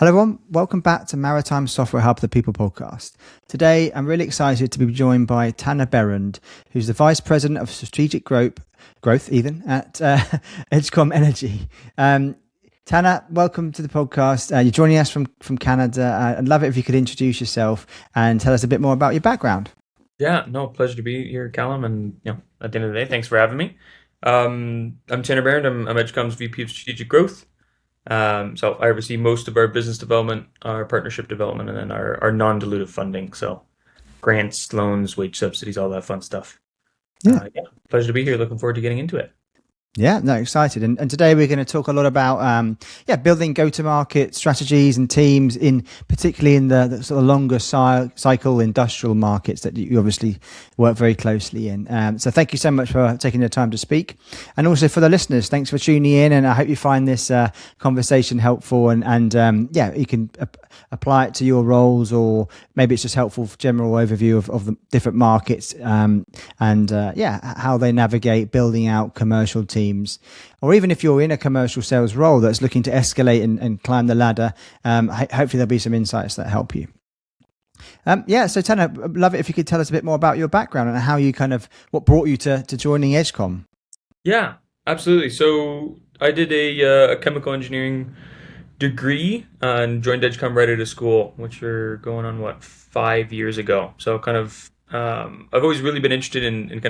Hello, everyone. Welcome back to Maritime SoftwareHub, the People Podcast. Today, I'm really excited to be joined by Tanner Behrend, who's the Vice President of Strategic Growth at Edgecom Energy. Tanner, welcome to the podcast. You're joining us from Canada. I'd love it if you could introduce yourself and tell us a bit more about your background. Yeah, no, pleasure to be here, Callum. And at the end of the day, thanks for having me. I'm Tanner Behrend. I'm Edgecom's VP of Strategic Growth. So I oversee most of our business development, our partnership development, and then our non-dilutive funding. So grants, loans, wage subsidies, all that fun stuff. Yeah. Pleasure to be here. Looking forward to getting into it. Yeah, no, excited. And today we're going to talk a lot about building go-to-market strategies and teams, in particularly in the sort of longer cycle industrial markets that you obviously work very closely in. So thank you so much for taking the time to speak. And also for the listeners, thanks for tuning in. And I hope you find this conversation helpful and you can apply it to your roles, or maybe it's just helpful for general overview of the different markets and how they navigate building out commercial teams. Or even if you're in a commercial sales role that's looking to escalate and climb the ladder, hopefully there'll be some insights that help you. So Tanner, I'd love it if you could tell us a bit more about your background and how you what brought you to joining Edgecom. Yeah, absolutely. So I did a chemical engineering degree and joined Edgecom right out of school, which are going on 5 years ago. So I've always really been interested in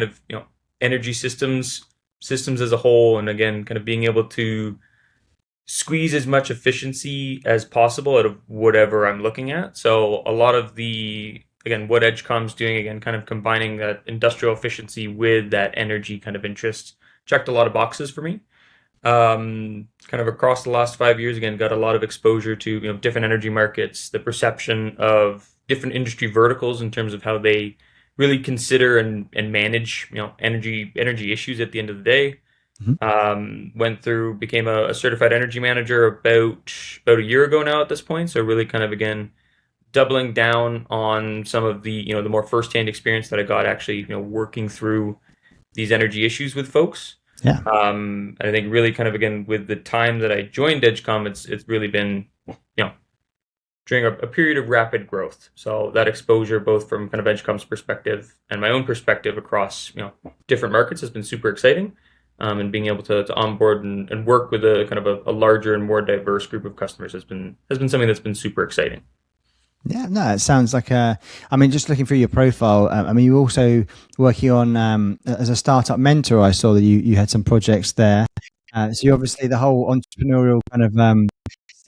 energy systems as a whole, and again, kind of being able to squeeze as much efficiency as possible out of whatever I'm looking at. So a lot of what Edgecom's doing, again, kind of combining that industrial efficiency with that energy kind of interest, checked a lot of boxes for me. Kind of across the last 5 years, again, got a lot of exposure to different energy markets, the perception of different industry verticals in terms of how they really consider and manage energy issues at the end of the day. Became a certified energy manager about a year ago now at this point. So really kind of, again, doubling down on some of the the more firsthand experience that I got actually working through these energy issues with folks. Yeah. And I think really kind of, again, with the time that I joined Edgecom, it's really been during a period of rapid growth. So that exposure, both from kind of Edgecom's perspective and my own perspective across different markets, has been super exciting. And being able to onboard and work with a kind of a larger and more diverse group of customers has been something that's been super exciting. Yeah, no, it sounds like just looking through your profile, you're also working on, as a startup mentor, I saw that you had some projects there. So you obviously, the whole entrepreneurial kind of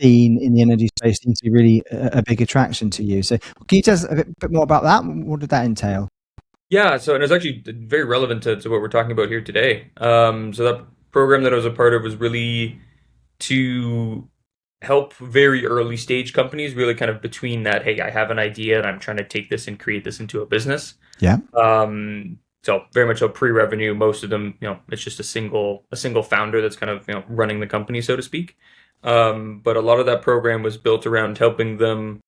scene in the energy space seems to be really a big attraction to you. So can you tell us a bit more about that? What did that entail? Yeah, so and it's actually very relevant to what we're talking about here today. So that program that I was a part of was really to help very early stage companies, really kind of between that, hey, I have an idea and I'm trying to take this and create this into a business. Yeah. So very much so pre-revenue. Most of them, it's just a single founder that's kind of running the company, so to speak. But a lot of that program was built around helping them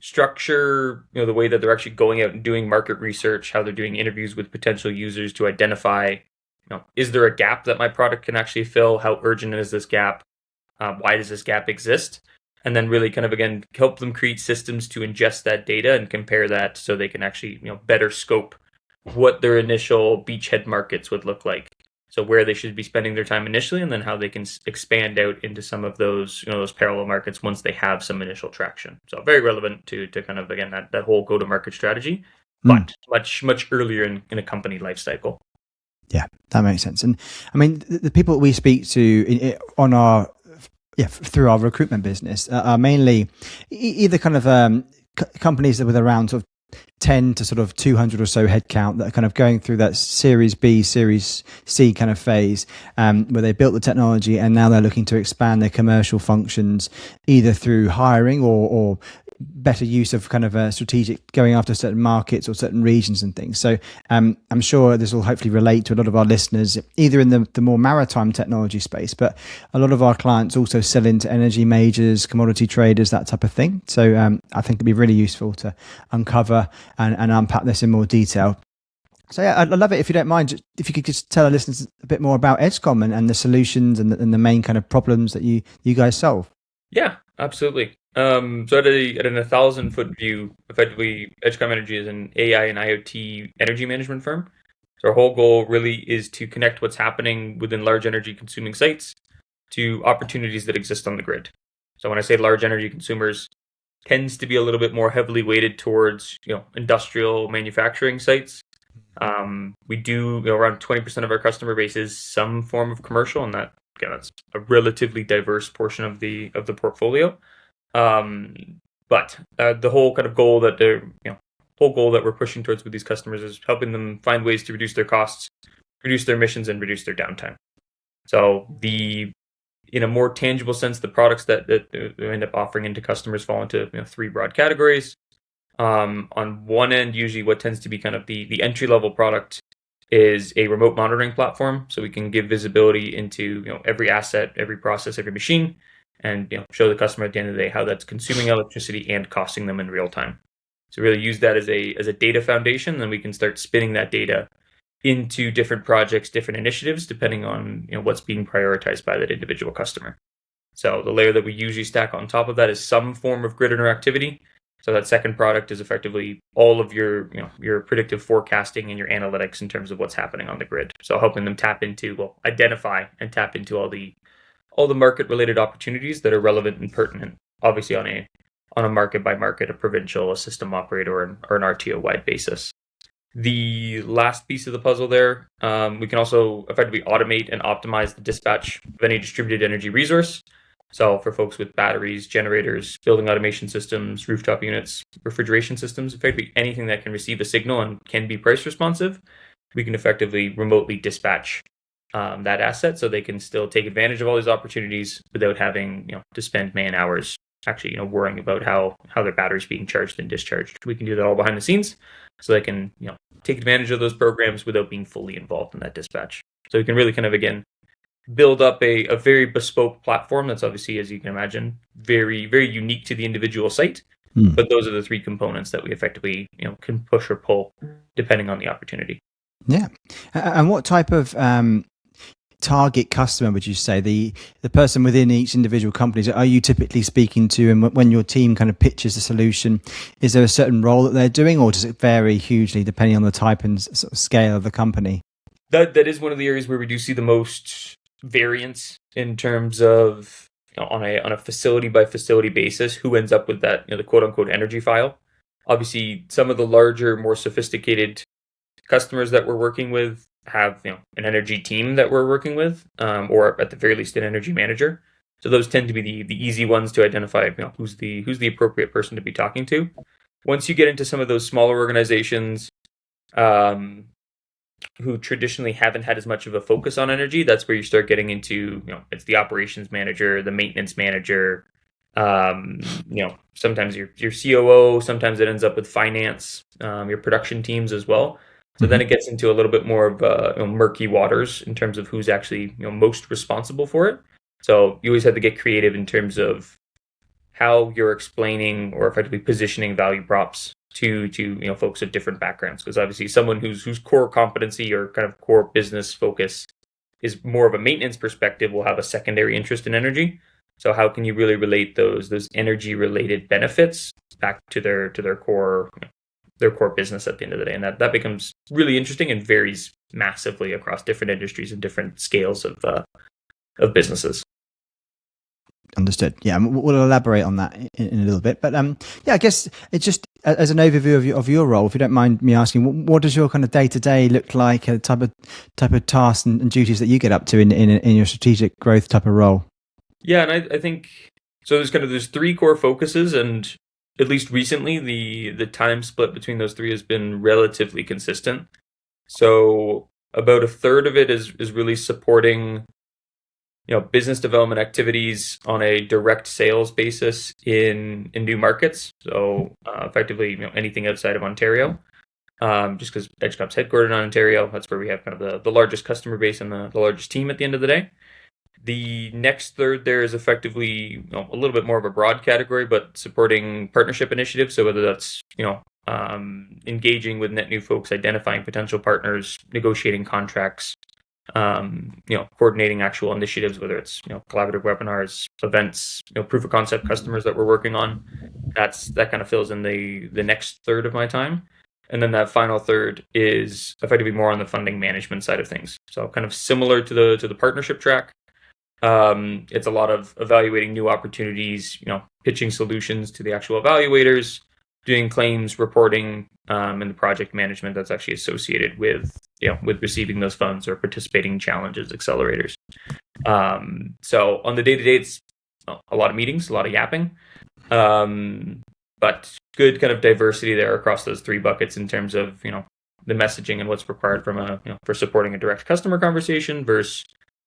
structure the way that they're actually going out and doing market research, how they're doing interviews with potential users to identify is there a gap that my product can actually fill, how urgent is this gap, why does this gap exist, and then really kind of, again, help them create systems to ingest that data and compare that so they can actually better scope what their initial beachhead markets would look like. So where they should be spending their time initially, and then how they can expand out into some of those, those parallel markets once they have some initial traction. So very relevant to kind of, again, that whole go-to-market strategy, but much earlier in a company life cycle. Yeah, that makes sense. And I mean, the people that we speak to through our recruitment business are mainly either kind of companies that with around sort of 10 to sort of 200 or so headcount that are kind of going through that Series B, Series C kind of phase, where they built the technology and now they're looking to expand their commercial functions either through hiring or better use of kind of a strategic going after certain markets or certain regions and things. So I'm sure this will hopefully relate to a lot of our listeners, either in the more maritime technology space, but a lot of our clients also sell into energy majors, commodity traders, that type of thing. So I think it'd be really useful to uncover and unpack this in more detail. So yeah, I'd love it if you don't mind, if you could just tell our listeners a bit more about Edgecom and the solutions and the main kind of problems that you guys solve. Yeah, absolutely. So at an 1,000-foot view, effectively, Edgecom Energy is an AI and IoT energy management firm. So our whole goal really is to connect what's happening within large energy consuming sites to opportunities that exist on the grid. So when I say large energy consumers, tends to be a little bit more heavily weighted towards industrial manufacturing sites. We do around 20% of our customer base is some form of commercial, and that's a relatively diverse portion of the portfolio. But the whole kind of goal that whole goal that we're pushing towards with these customers is helping them find ways to reduce their costs, reduce their emissions, and reduce their downtime. So in a more tangible sense, the products that we end up offering into customers fall into three broad categories. On one end, usually what tends to be kind of the entry level product is a remote monitoring platform, so we can give visibility into every asset, every process, every machine, and show the customer at the end of the day how that's consuming electricity and costing them in real time. So really use that as a data foundation, then we can start spinning that data into different projects, different initiatives, depending on what's being prioritized by that individual customer. So the layer that we usually stack on top of that is some form of grid interactivity. So that second product is effectively all of your predictive forecasting and your analytics in terms of what's happening on the grid. So helping them identify and tap into all the market related opportunities that are relevant and pertinent, obviously on a market by market, a provincial, a system operator, or an RTO wide basis. The last piece of the puzzle there, we can also effectively automate and optimize the dispatch of any distributed energy resource. So for folks with batteries, generators, building automation systems, rooftop units, refrigeration systems, effectively anything that can receive a signal and can be price responsive, we can effectively remotely dispatch that asset so they can still take advantage of all these opportunities without having to spend man hours actually worrying about how their battery's being charged and discharged. We can do that all behind the scenes so they can take advantage of those programs without being fully involved in that dispatch. So we can really kind of again build up a very bespoke platform that's obviously, as you can imagine, very, very unique to the individual site. But those are the three components that we effectively can push or pull depending on the opportunity. Yeah. And what type of target customer would you say, the person within each individual company, are you typically speaking to? And when your team kind of pitches a solution, is there a certain role that they're doing, or does it vary hugely depending on the type and sort of scale of the company? That is one of the areas where we do see the most variance in terms of on a facility by facility basis who ends up with that the quote unquote energy file. Obviously, some of the larger, more sophisticated customers that we're working with have an energy team that we're working with, or at the very least an energy manager. So those tend to be the easy ones to identify who's the appropriate person to be talking to. Once you get into some of those smaller organizations who traditionally haven't had as much of a focus on energy, that's where you start getting into it's the operations manager, the maintenance manager, sometimes your COO, sometimes it ends up with finance, your production teams as well. So then it gets into a little bit more of murky waters in terms of who's actually most responsible for it. So you always have to get creative in terms of how you're explaining or effectively positioning value props to folks of different backgrounds, because obviously someone whose core competency or kind of core business focus is more of a maintenance perspective will have a secondary interest in energy. So how can you really relate those energy related benefits back to their core business at the end of the day? And that becomes really interesting and varies massively across different industries and different scales of businesses. Understood. Yeah, we'll elaborate on that in a little bit. But I guess it's just as an overview of your role, if you don't mind me asking, what does your kind of day to day look like? A type of tasks and duties that you get up to in your strategic growth type of role? Yeah, and I think so. There's three core focuses, and at least recently, the time split between those three has been relatively consistent. So about a third of it is really supporting business development activities on a direct sales basis in new markets. So effectively, anything outside of Ontario, just because Edgecom's headquartered in Ontario, that's where we have kind of the largest customer base and the largest team at the end of the day. The next third there is effectively a little bit more of a broad category, but supporting partnership initiatives. So whether that's engaging with net new folks, identifying potential partners, negotiating contracts, coordinating actual initiatives, whether it's collaborative webinars, events, proof of concept customers that we're working on. That kind of fills in the next third of my time. And then that final third is effectively more on the funding management side of things. So kind of similar to the partnership track. It's a lot of evaluating new opportunities, pitching solutions to the actual evaluators, doing claims reporting, and the project management that's actually associated with with receiving those funds or participating in challenges, accelerators. So on the day-to-day, it's a lot of meetings, a lot of yapping, but good kind of diversity there across those three buckets in terms of the messaging and what's required from for supporting a direct customer conversation versus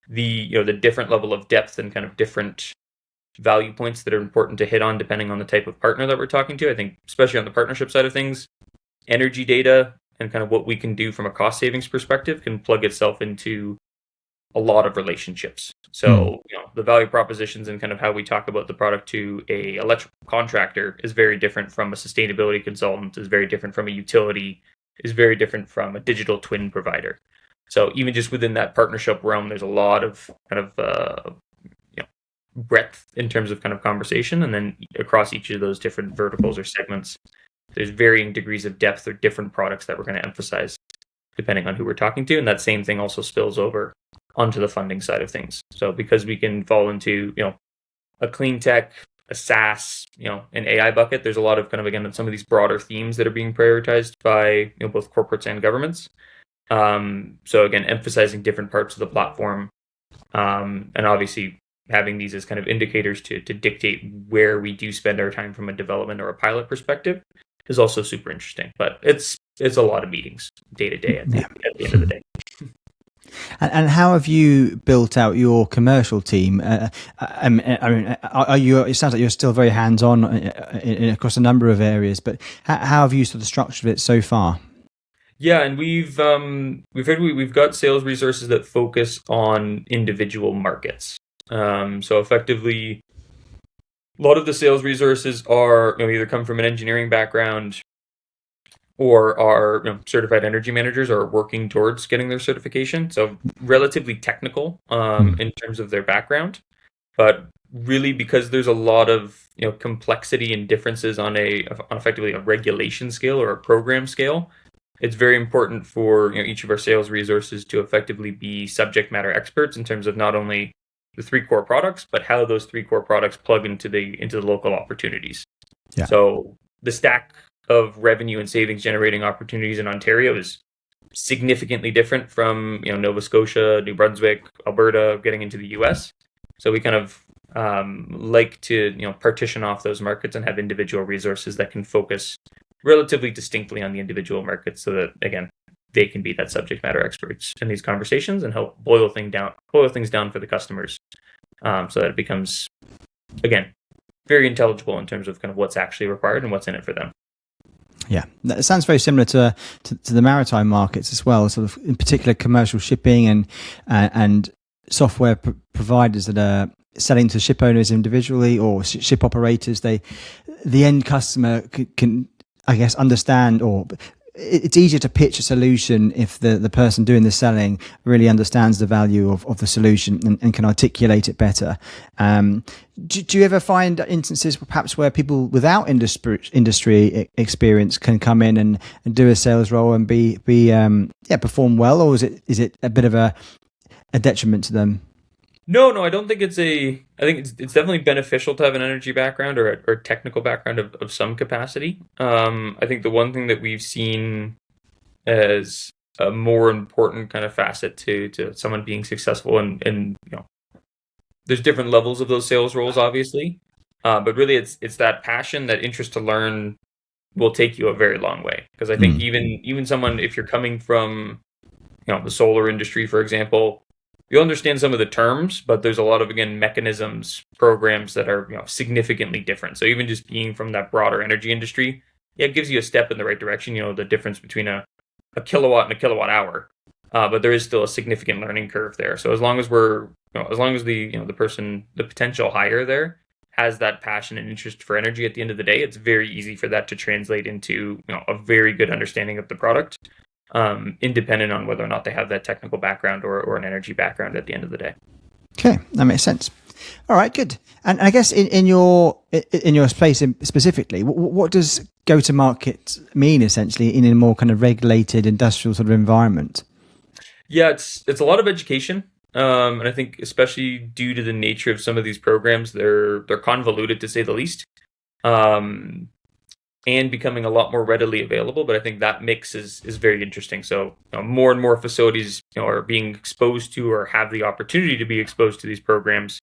the different level of depth and kind of different value points that are important to hit on depending on the type of partner that we're talking to. I think especially on the partnership side of things, energy data and kind of what we can do from a cost savings perspective can plug itself into a lot of relationships. So the value propositions and kind of how we talk about the product to a electrical contractor is very different from a sustainability consultant, is very different from a utility, is very different from a digital twin provider. So even just within that partnership realm, there's a lot of kind of breadth in terms of kind of conversation, and then across each of those different verticals or segments, there's varying degrees of depth or different products that we're going to emphasize depending on who we're talking to, and that same thing also spills over onto the funding side of things. So because we can fall into a clean tech, a SaaS, an AI bucket, there's a lot of kind of again some of these broader themes that are being prioritized by both corporates and governments. So again, emphasizing different parts of the platform, and obviously having these as kind of indicators to dictate where we do spend our time from a development or a pilot perspective is also super interesting. But it's a lot of meetings day to day at the end of the day. And how have you built out your commercial team? I mean, are you? It sounds like you're still very hands-on across a number of areas, but how have you sort of structured it so far? Yeah, and we've got sales resources that focus on individual markets. So effectively, a lot of the sales resources are either come from an engineering background or are certified energy managers or are working towards getting their certification. So relatively technical in terms of their background, but really because there's a lot of complexity and differences on effectively a regulation scale or a program scale. It's very important for each of our sales resources to effectively be subject matter experts in terms of not only the three core products, but how those three core products plug into the local opportunities. Yeah. So the stack of revenue and savings generating opportunities in Ontario is significantly different from Nova Scotia, New Brunswick, Alberta, getting into the US. So we kind of like to partition off those markets and have individual resources that can focus relatively distinctly on the individual markets, so that again they can be that subject matter experts in these conversations and help boil things down for the customers, so that it becomes again very intelligible in terms of kind of what's actually required and what's in it for them. Yeah, that sounds very similar to the maritime markets as well. Sort of in particular, commercial shipping and software providers that are selling to ship owners individually or ship operators. The end customer can I guess understand, or it's easier to pitch a solution if the person doing the selling really understands the value of the solution and can articulate it better. Do you ever find instances perhaps where people without industry experience can come in and do a sales role and perform well, or is it a bit of a detriment to them? No, I don't think I think it's definitely beneficial to have an energy background or a technical background of some capacity. I think the one thing that we've seen as a more important kind of facet to someone being successful, and there's different levels of those sales roles, obviously, but really it's that passion, that interest to learn will take you a very long way. Because I think even someone, if you're coming from the solar industry, for example, you'll understand some of the terms, but there's a lot of, again, mechanisms, programs that are significantly different. So even just being from that broader energy industry, it gives you a step in the right direction, the difference between a kilowatt and a kilowatt hour. But there is still a significant learning curve there. So as long as the person, the potential hire there has that passion and interest for energy at the end of the day, it's very easy for that to translate into a very good understanding of the product. independent on whether or not they have that technical background or an energy background at the end of the day. Okay, that makes sense. All right, good. And I guess in your space specifically, what does go to market mean essentially in a more kind of regulated industrial sort of environment? Yeah, it's a lot of education, and I think especially due to the nature of some of these programs, they're convoluted to say the least, um, and becoming a lot more readily available. But I think that mix is very interesting. So more and more facilities are being exposed to or have the opportunity to be exposed to these programs.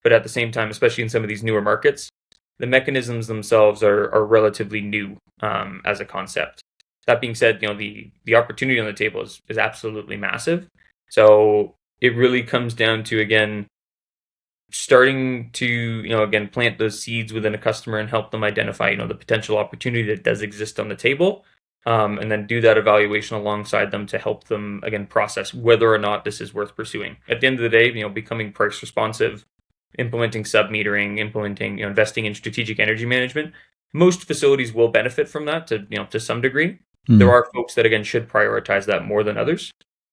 But at the same time, especially in some of these newer markets, the mechanisms themselves are relatively new as a concept. That being said, the opportunity on the table is absolutely massive. So it really comes down to, again, starting to again plant those seeds within a customer and help them identify the potential opportunity that does exist on the table, and then do that evaluation alongside them to help them again process whether or not this is worth pursuing. At the end of the day, becoming price responsive, implementing sub-metering, implementing investing in strategic energy management, most facilities will benefit from that to some degree. There are folks that again should prioritize that more than others.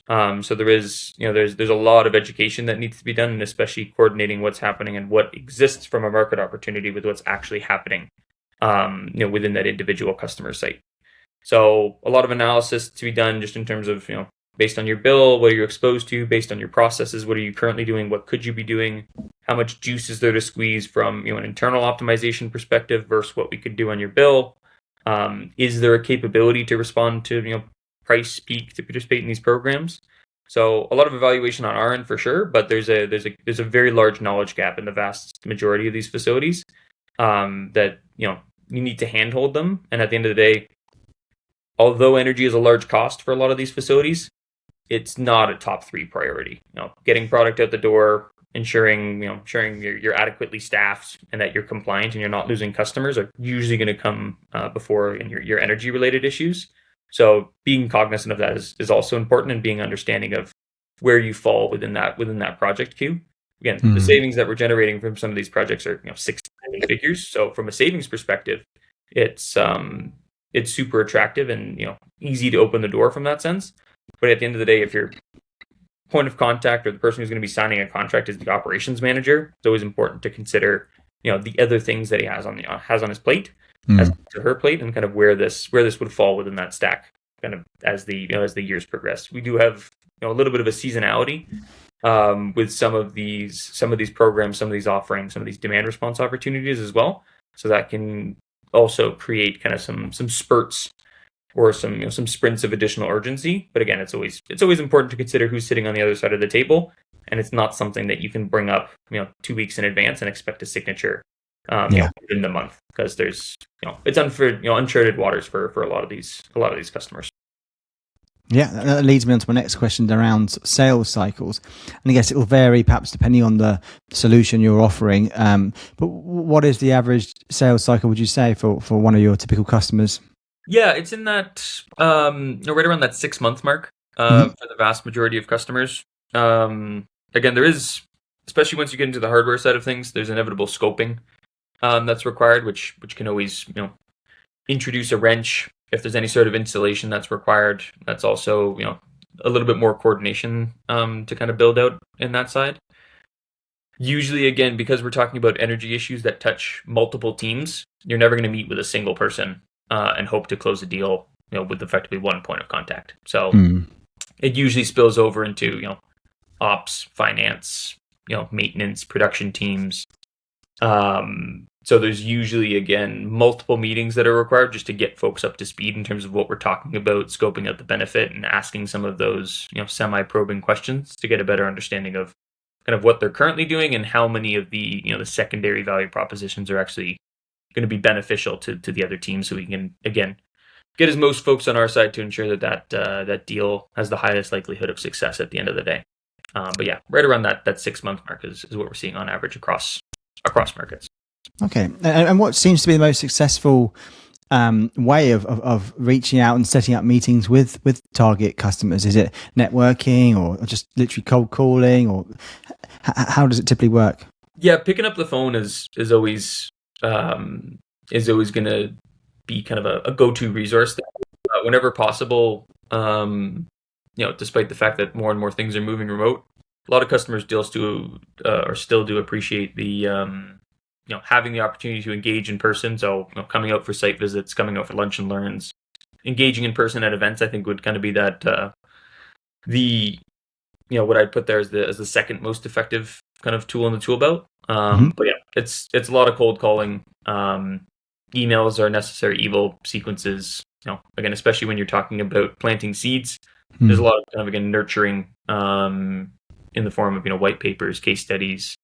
So there is, there's a lot of education that needs to be done, and especially coordinating what's happening and what exists from a market opportunity with what's actually happening, within that individual customer site. So a lot of analysis to be done just in terms of, based on your bill, what are you exposed to, based on your processes, what are you currently doing, what could you be doing, how much juice is there to squeeze from, an internal optimization perspective versus what we could do on your bill. Is there a capability to respond to, price peak to participate in these programs? So a lot of evaluation on our end for sure, but there's a very large knowledge gap in the vast majority of these facilities, that you need to handhold them. And at the end of the day, although energy is a large cost for a lot of these facilities, it's not a top 3 priority. Getting product out the door, ensuring you're adequately staffed and that you're compliant and you're not losing customers are usually going to come before in your energy related issues. So being cognizant of that is also important, and being understanding of where you fall within that project queue. Again, the savings that we're generating from some of these projects are 6 figures. So from a savings perspective, it's super attractive and easy to open the door from that sense. But at the end of the day, if your point of contact or the person who's going to be signing a contract is the operations manager, it's always important to consider the other things that he has on his plate, as to her plate, and kind of where this would fall within that stack, kind of as the years progress. We do have a little bit of a seasonality with some of these programs, some of these offerings, some of these demand response opportunities as well. So that can also create kind of some spurts or some sprints of additional urgency. But again, it's always important to consider who's sitting on the other side of the table, and it's not something that you can bring up 2 weeks in advance and expect a signature within the month, because there's it's uncharted waters for a lot of these customers. Yeah, that leads me on to my next question around sales cycles. And I guess it will vary perhaps depending on the solution you're offering. But what is the average sales cycle, would you say, for one of your typical customers? Yeah, it's in that right around that 6-month mark for the vast majority of customers. Again, there is, especially once you get into the hardware side of things, there's inevitable scoping that's required, which can always introduce a wrench if there's any sort of installation that's required. That's also a little bit more coordination to kind of build out in that side. Usually, again, because we're talking about energy issues that touch multiple teams, you're never going to meet with a single person and hope to close a deal with effectively one point of contact. So it usually spills over into ops, finance, maintenance, production teams. So there's usually, again, multiple meetings that are required just to get folks up to speed in terms of what we're talking about, scoping out the benefit, and asking some of those semi-probing questions to get a better understanding of kind of what they're currently doing and how many of the the secondary value propositions are actually going to be beneficial to the other team, so we can again get as most folks on our side to ensure that deal has the highest likelihood of success at the end of the day. But yeah, right around that 6-month mark is what we're seeing on average across markets. Okay, and what seems to be the most successful way of reaching out and setting up meetings with target customers? Is it networking or just literally cold calling, or how does it typically work? Yeah, picking up the phone is always going to be kind of a go-to resource. Whenever possible, Despite the fact that more and more things are moving remote, a lot of customers still do appreciate the having the opportunity to engage in person. So coming out for site visits, coming out for lunch and learns, engaging in person at events, I think would kind of be that the what I'd put there as the second most effective kind of tool in the tool belt. But yeah, it's a lot of cold calling. Emails are necessary evil sequences. Again, especially when you're talking about planting seeds, there's a lot of kind of again nurturing in the form of white papers, case studies,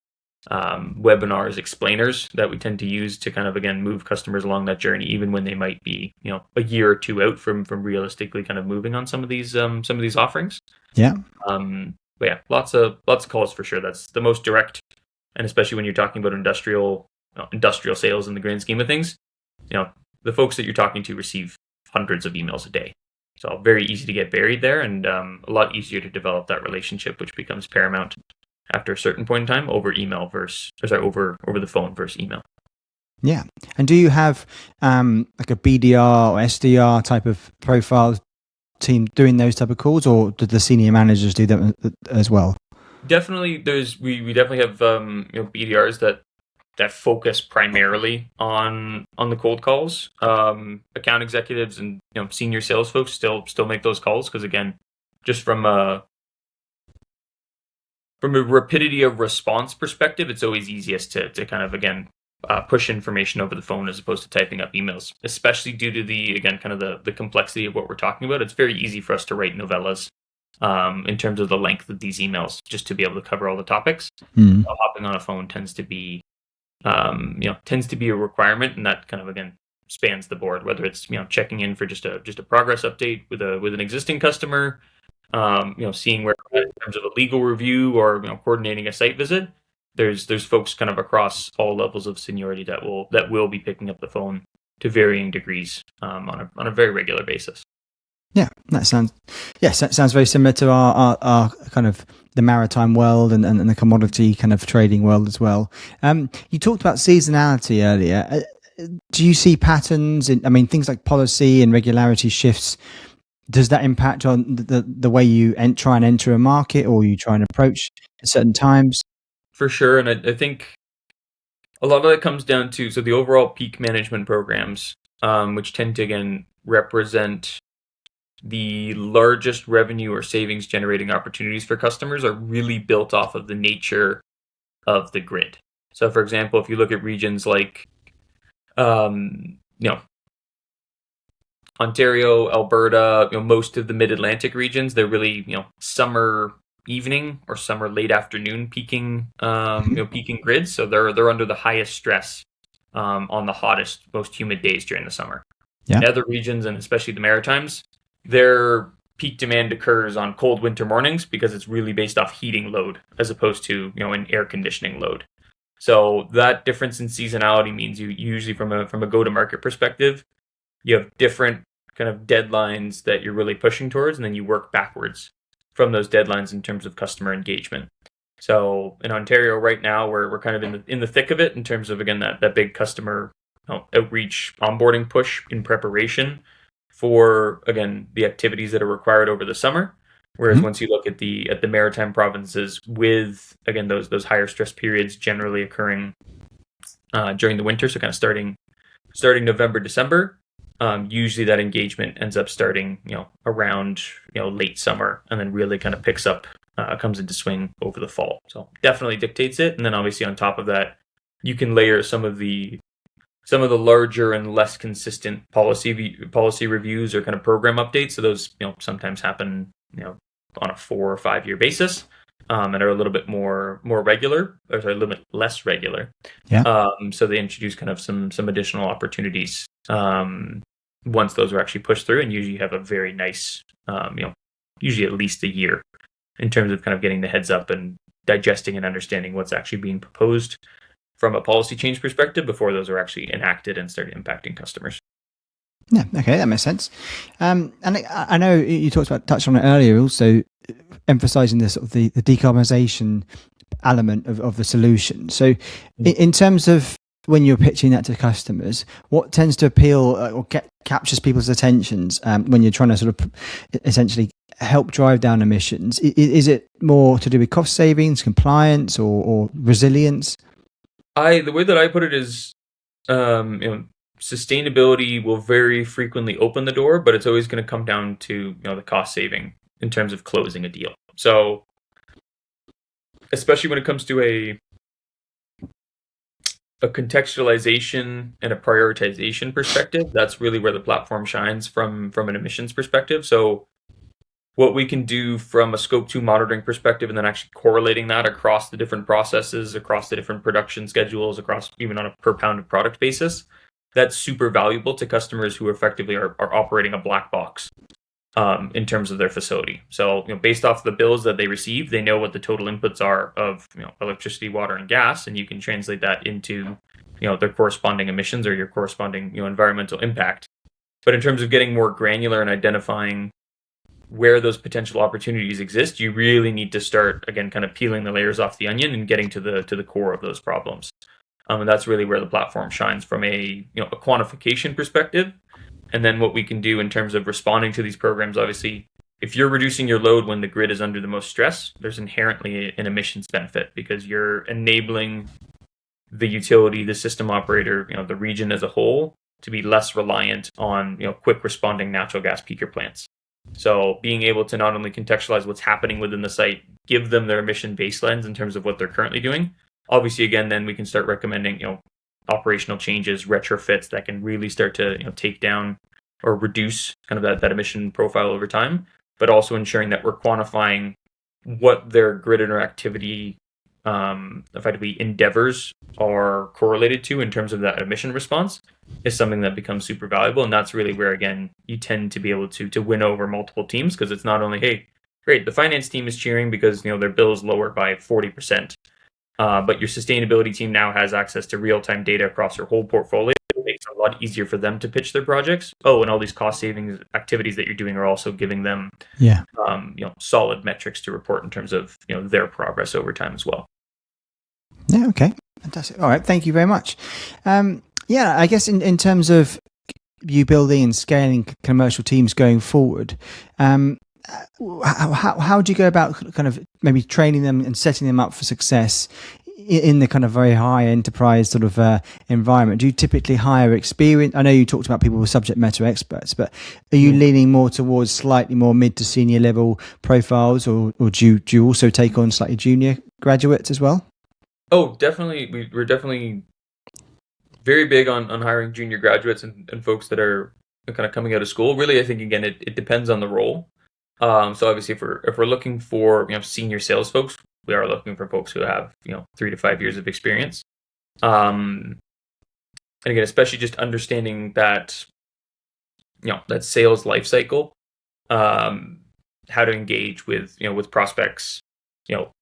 webinars, explainers that we tend to use to kind of again move customers along that journey, even when they might be a year or two out from realistically kind of moving on some of these offerings. Yeah. But yeah, lots of calls for sure. That's the most direct, and especially when you're talking about industrial sales in the grand scheme of things, the folks that you're talking to receive hundreds of emails a day. So very easy to get buried there, and a lot easier to develop that relationship, which becomes paramount after a certain point in time over over the phone versus email. Yeah. And do you have like a BDR or SDR type of profile team doing those type of calls, or do the senior managers do them as well? Definitely, we definitely have BDRs that focus primarily on the cold calls. Account executives and senior sales folks still make those calls because again, just from a rapidity of response perspective, it's always easiest to kind of again push information over the phone as opposed to typing up emails, especially due to the complexity of what we're talking about. It's very easy for us to write novellas in terms of the length of these emails just to be able to cover all the topics. Hopping on a phone tends to be a requirement, and that kind of again spans the board, whether it's checking in for just a progress update with an existing customer, seeing where we're at in terms of a legal review, or coordinating a site visit. There's folks kind of across all levels of seniority that will be picking up the phone to varying degrees on a very regular basis. Yeah, that sounds very similar to our kind of the maritime world and the commodity kind of trading world as well. You talked about seasonality earlier. Do you see patterns in, things like policy and regularity shifts? Does that impact on the way you try and enter a market, or you try and approach at certain times? For sure, and I think a lot of that comes down to the overall peak management programs, which tend to again represent the largest revenue or savings generating opportunities for customers, are really built off of the nature of the grid. So, for example, if you look at regions like Ontario, Alberta, most of the mid-Atlantic regions, they're really summer evening or summer late afternoon peaking peaking grids. So they're under the highest stress on the hottest, most humid days during the summer. Yeah. In other regions, and especially the Maritimes, their peak demand occurs on cold winter mornings because it's really based off heating load as opposed to an air conditioning load. So that difference in seasonality means you usually from a go-to-market perspective, you have different kind of deadlines that you're really pushing towards, and then you work backwards from those deadlines in terms of customer engagement. So in Ontario right now, we're kind of in the thick of it in terms of again that big customer outreach onboarding push in preparation for again the activities that are required over the summer. Whereas once you look at the maritime provinces, with again those higher stress periods generally occurring during the winter, so kind of starting November, December, usually that engagement ends up starting around late summer, and then really kind of picks up, comes into swing over the fall. So definitely dictates it. And then obviously on top of that, you can layer some of the larger and less consistent policy reviews or kind of program updates. So those sometimes happen on a 4 or 5 year basis, and are a little bit more regular, or sorry, a little bit less regular. Yeah. So they introduce kind of some additional opportunities once those are actually pushed through, and usually you have a very nice, usually at least a year in terms of kind of getting the heads up and digesting and understanding what's actually being proposed from a policy change perspective before those are actually enacted and start impacting customers. Yeah, okay, that makes sense. And I know you touched on it earlier, also emphasizing the sort of the decarbonization element of the solution. So in terms of when you're pitching that to customers, what tends to appeal or captures people's attentions when you're trying to sort of essentially help drive down emissions? Is it more to do with cost savings, compliance, or resilience? The way that I put it is, sustainability will very frequently open the door, but it's always going to come down to the cost saving in terms of closing a deal. So, especially when it comes to a contextualization and a prioritization perspective, that's really where the platform shines from an emissions perspective. So, what we can do from a scope 2 monitoring perspective, and then actually correlating that across the different processes, across the different production schedules, across even on a per pound of product basis, that's super valuable to customers who effectively are operating a black box in terms of their facility. So, based off the bills that they receive, they know what the total inputs are of electricity, water, and gas, and you can translate that into their corresponding emissions or your corresponding environmental impact. But in terms of getting more granular and identifying where those potential opportunities exist, you really need to start again kind of peeling the layers off the onion and getting to the core of those problems. And that's really where the platform shines from a quantification perspective. And then what we can do in terms of responding to these programs, obviously, if you're reducing your load when the grid is under the most stress, there's inherently an emissions benefit because you're enabling the utility, the system operator, the region as a whole to be less reliant on quick responding natural gas peaker plants. So being able to not only contextualize what's happening within the site, give them their emission baselines in terms of what they're currently doing. Obviously, again, then we can start recommending, operational changes, retrofits that can really start to, take down or reduce kind of that emission profile over time, but also ensuring that we're quantifying what their grid interactivity effectively endeavors are correlated to in terms of that emission response is something that becomes super valuable. And that's really where, again, you tend to be able to win over multiple teams because it's not only, hey, great, the finance team is cheering because, their bill is lower by 40%. But your sustainability team now has access to real-time data across your whole portfolio. It makes it a lot easier for them to pitch their projects. Oh, and all these cost savings activities that you're doing are also giving them, solid metrics to report in terms of their progress over time as well. Yeah. Okay. Fantastic. All right. Thank you very much. I guess in terms of you building and scaling commercial teams going forward, how do you go about kind of maybe training them and setting them up for success in the kind of very high enterprise sort of environment? Do you typically hire experience? I know you talked about people with subject matter experts, but are you leaning more towards slightly more mid to senior level profiles, or do you also take on slightly junior graduates as well? Oh, definitely. We're definitely very big on hiring junior graduates and folks that are kind of coming out of school. Really, I think, again, it depends on the role. So obviously, if we're looking for senior sales folks, we are looking for folks who have 3 to 5 years of experience. And again, especially just understanding that that sales life cycle, how to engage with with prospects,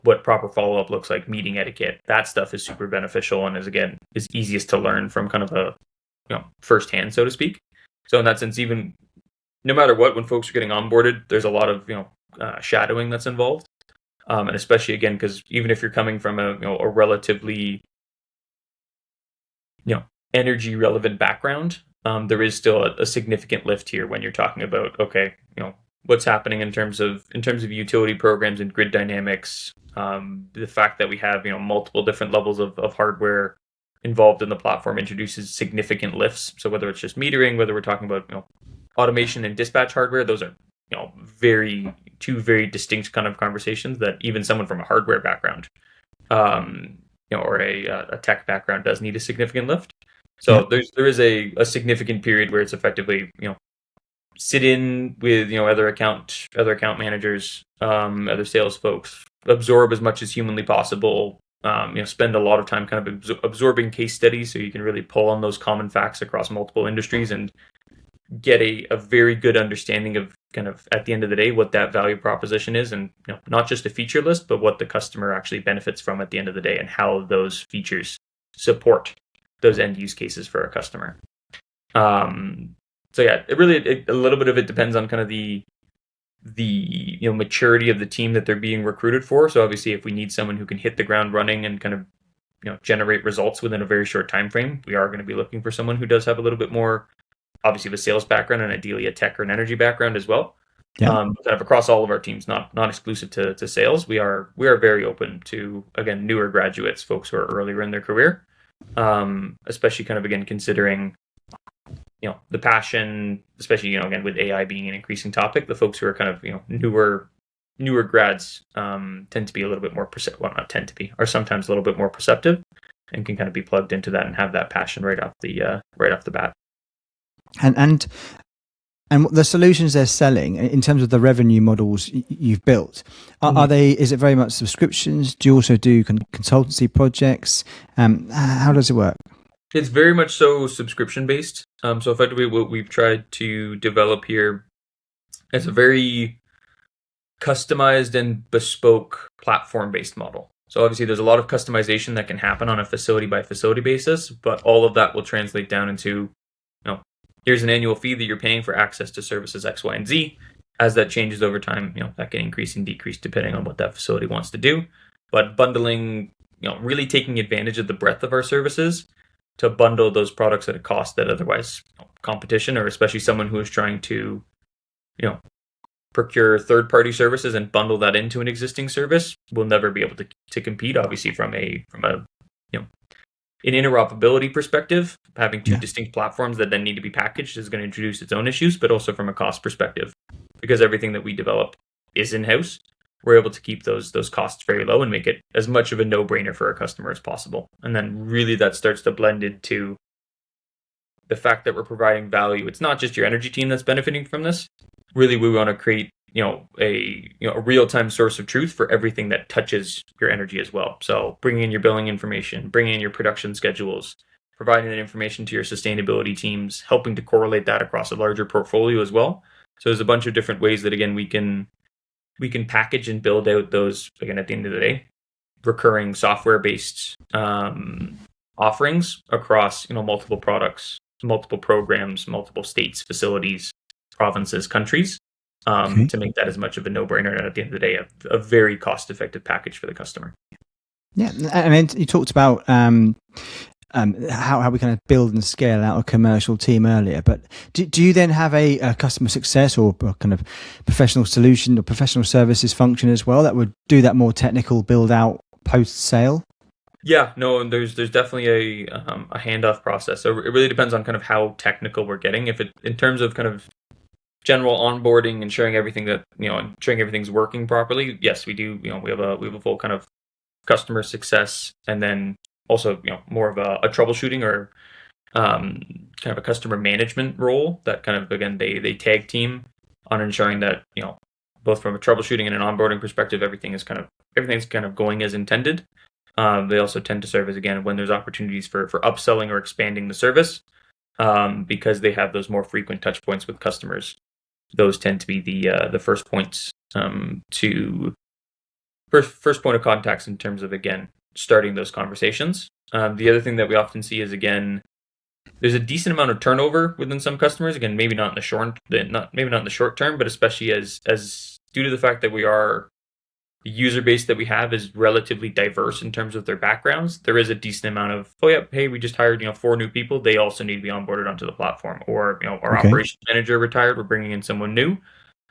what proper follow-up looks like, meeting etiquette, that stuff is super beneficial and is easiest to learn from kind of a firsthand, so to speak. So in that sense, even no matter what, when folks are getting onboarded, there's a lot of shadowing that's involved, and especially again because even if you're coming from a relatively energy relevant background, there is still a significant lift here when you're talking about what's happening in terms of utility programs and grid dynamics. The fact that we have multiple different levels of hardware involved in the platform introduces significant lifts. So whether it's just metering, whether we're talking about automation and dispatch hardware, those are two very distinct kind of conversations that even someone from a hardware background or a tech background does need a significant lift. So there is a significant period where it's effectively sit in with other account managers, other sales folks, absorb as much as humanly possible. Spend a lot of time kind of absorbing case studies so you can really pull on those common facts across multiple industries and get a very good understanding of kind of at the end of the day what that value proposition is, and not just a feature list, but what the customer actually benefits from at the end of the day and how those features support those end use cases for a customer. So yeah, a little bit of it depends on kind of the maturity of the team that they're being recruited for. So obviously, if we need someone who can hit the ground running and kind of generate results within a very short time frame, we are going to be looking for someone who does have a little bit more, obviously, the sales background and ideally a tech or an energy background as well. Yeah. Kind of across all of our teams, not exclusive to sales. We are very open to, again, newer graduates, folks who are earlier in their career, especially kind of, again, considering the passion, especially again with AI being an increasing topic. The folks who are kind of newer grads tend to be a little bit more not tend to be, are sometimes a little bit more perceptive, and can kind of be plugged into that and have that passion right off the bat. And the solutions they're selling in terms of the revenue models you've built, are they? Is it very much subscriptions? Do you also do consultancy projects? How does it work? It's very much so subscription based. So effectively, what we've tried to develop here is a very customized and bespoke platform based model. So obviously, there's a lot of customization that can happen on a facility by facility basis, but all of that will translate down into, here's an annual fee that you're paying for access to services X, Y, and Z. As that changes over time, that can increase and decrease depending on what that facility wants to do. But bundling, really taking advantage of the breadth of our services to bundle those products at a cost that otherwise competition, or especially someone who is trying to, procure third-party services and bundle that into an existing service, will never be able to compete. Obviously, from an interoperability perspective, having two distinct platforms that then need to be packaged is going to introduce its own issues, but also from a cost perspective, because everything that we develop is in-house, we're able to keep those costs very low and make it as much of a no-brainer for our customer as possible. And then really that starts to blend into the fact that we're providing value. It's not just your energy team that's benefiting from this. Really, we want to create a real-time source of truth for everything that touches your energy as well. So bringing in your billing information, bringing in your production schedules, providing that information to your sustainability teams, helping to correlate that across a larger portfolio as well. So there's a bunch of different ways that, again, we can package and build out those, again, at the end of the day, recurring software-based offerings across multiple products, multiple programs, multiple states, facilities, provinces, countries, to make that as much of a no-brainer, and at the end of the day, a very cost-effective package for the customer. Yeah, I mean, you talked about how we kind of build and scale out a commercial team earlier, but do you then have a customer success or kind of professional solution or professional services function as well that would do that more technical build out post sale? Yeah, no, and there's definitely a handoff process. So it really depends on kind of how technical we're getting. If it, in terms of kind of general onboarding, ensuring everything that ensuring everything's working properly, yes, we do. We have a full kind of customer success, and then also more of a troubleshooting or kind of a customer management role that kind of, again, they tag team on ensuring that both from a troubleshooting and an onboarding perspective, everything's kind of going as intended. They also tend to serve as, again, when there's opportunities for upselling or expanding the service, because they have those more frequent touch points with customers. Those tend to be the first points first point of contacts in terms of, again, starting those conversations. The other thing that we often see is, again, there's a decent amount of turnover within some customers. Again, maybe not in the short term, but especially as due to the fact that the user base that we have is relatively diverse in terms of their backgrounds. There is a decent amount of, hey, we just hired 4 new people. They also need to be onboarded onto the platform. Or our operations manager retired. We're bringing in someone new.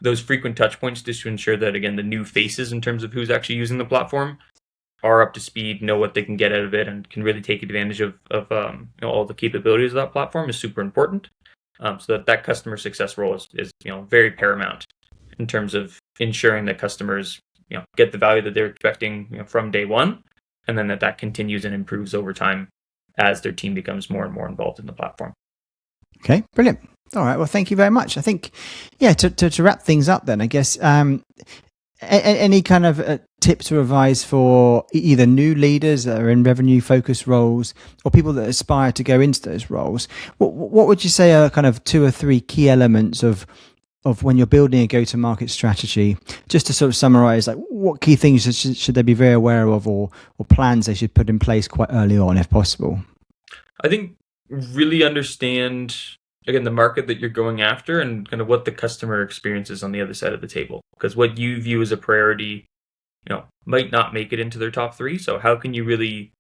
Those frequent touch points just to ensure that, again, the new faces in terms of who's actually using the platform are up to speed, know what they can get out of it, and can really take advantage of all the capabilities of that platform is super important. So that customer success role is very paramount in terms of ensuring that customers get the value that they're expecting from day one, and then that continues and improves over time as their team becomes more and more involved in the platform. Okay, brilliant. All right, well, thank you very much. I think, to wrap things up then, I guess, any kind of tips or advice for either new leaders that are in revenue-focused roles or people that aspire to go into those roles? What would you say are kind of 2 or 3 key elements of when you're building a go-to-market strategy, just to sort of summarize, like, what key things should they be very aware of, or plans they should put in place quite early on if possible? I think really understand, again, the market that you're going after and kind of what the customer experience is on the other side of the table, because what you view as a priority might not make it into their top 3. So how can you really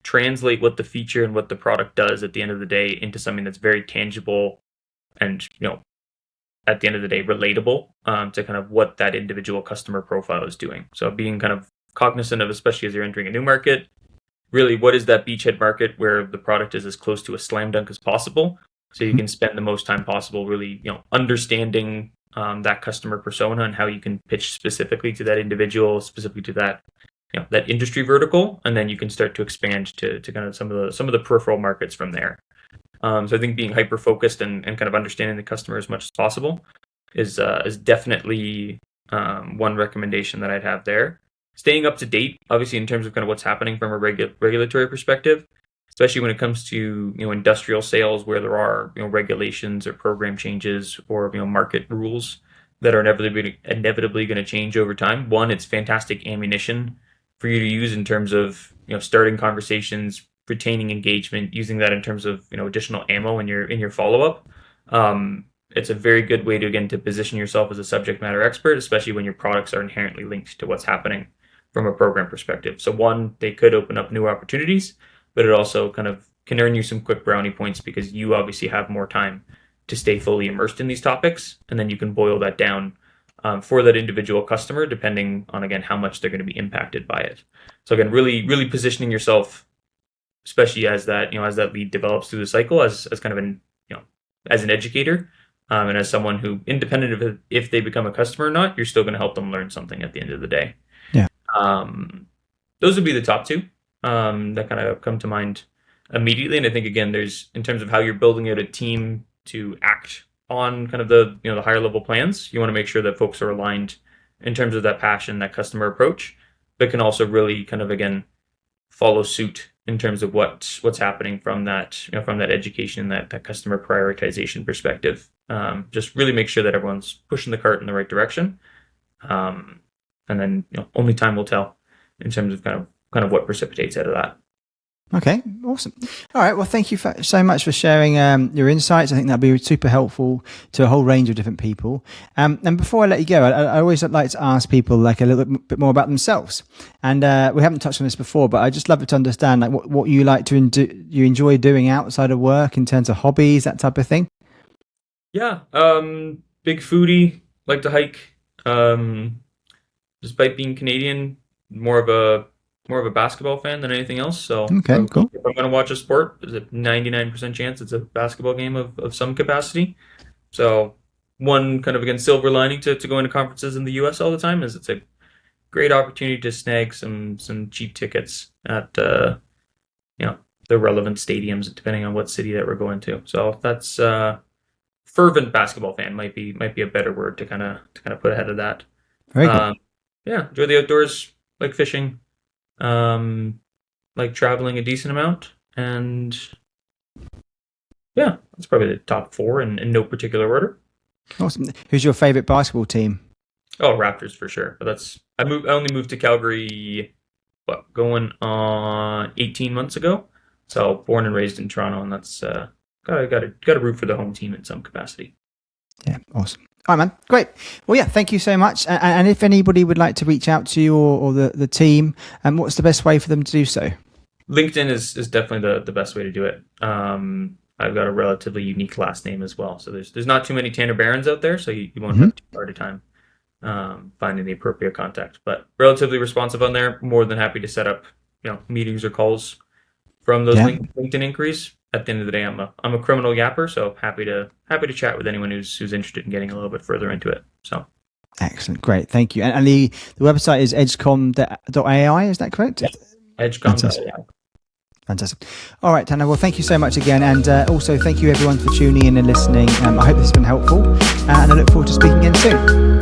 translate what the feature and what the product does at the end of the day into something that's very tangible and, at the end of the day, relatable to kind of what that individual customer profile is doing. So being kind of cognizant of, especially as you're entering a new market, really what is that beachhead market where the product is as close to a slam dunk as possible, so you can spend the most time possible really understanding that customer persona and how you can pitch specifically to that individual, specifically to that that industry vertical, and then you can start to expand to kind of some of the peripheral markets from there. So I think being hyper focused and kind of understanding the customer as much as possible is definitely one recommendation that I'd have there. Staying up to date, obviously, in terms of kind of what's happening from a regulatory perspective, especially when it comes to industrial sales, where there are regulations or program changes or market rules that are inevitably going to change over time. One, it's fantastic ammunition for you to use in terms of starting conversations, retaining engagement, using that in terms of additional ammo in your follow up. It's a very good way to again to position yourself as a subject matter expert, especially when your products are inherently linked to what's happening from a program perspective. So one, they could open up new opportunities, but it also kind of can earn you some quick brownie points because you obviously have more time to stay fully immersed in these topics, and then you can boil that down for that individual customer, depending on again how much they're going to be impacted by it. So again, really positioning yourself, especially as that as that lead develops through the cycle, as kind of an as an educator, and as someone who, independent of if they become a customer or not, you're still going to help them learn something at the end of the day. Yeah. Those would be the top two that kind of come to mind immediately. And I think again, there's in terms of how you're building out a team to act on kind of the the higher level plans, you want to make sure that folks are aligned in terms of that passion, that customer approach, but can also really kind of again follow suit in terms of what's happening from that from that education, that customer prioritization perspective. Just really make sure that everyone's pushing the cart in the right direction, and then only time will tell in terms of kind of what precipitates out of that. Okay, awesome. All right, well, thank you so much for sharing your insights. I think that'll be super helpful to a whole range of different people. And before I let you go, I always like to ask people like a little bit more about themselves. And we haven't touched on this before, but I just love to understand like what you like to you enjoy doing outside of work in terms of hobbies, that type of thing. Yeah, big foodie, like to hike. Despite being Canadian, more of a basketball fan than anything else. So Okay, cool. if I'm going to watch a sport, there's a 99% chance it's a basketball game of some capacity. So one kind of again silver lining to going to conferences in the US all the time is it's a great opportunity to snag some cheap tickets at the relevant stadiums depending on what city that we're going to. So that's fervent basketball fan might be a better word to kind of put ahead of that. Very good. Yeah, enjoy the outdoors, like fishing, like traveling a decent amount, and yeah, that's probably the top four in no particular order. Awesome. Who's your favorite basketball team? Oh, Raptors for sure. But I only moved to Calgary, going on 18 months ago. So born and raised in Toronto, and that's gotta root for the home team in some capacity. Yeah, awesome. All right, man. Great. Well, yeah, thank you so much. And if anybody would like to reach out to you or the team, what's the best way for them to do so? LinkedIn is definitely the best way to do it. I've got a relatively unique last name as well. So there's not too many Tanner Behrends out there, so you won't have too hard a time finding the appropriate contact. But relatively responsive on there. More than happy to set up meetings or calls from those LinkedIn inquiries. At the end of the day, I'm a criminal yapper, so happy to chat with anyone who's interested in getting a little bit further into it. So excellent, great, thank you. And the website is edgecom.ai, is that correct? Yeah. Edgecom.ai. Fantastic. All right, Tanner. Well, thank you so much again, and also thank you everyone for tuning in and listening. I hope this has been helpful, and I look forward to speaking again soon.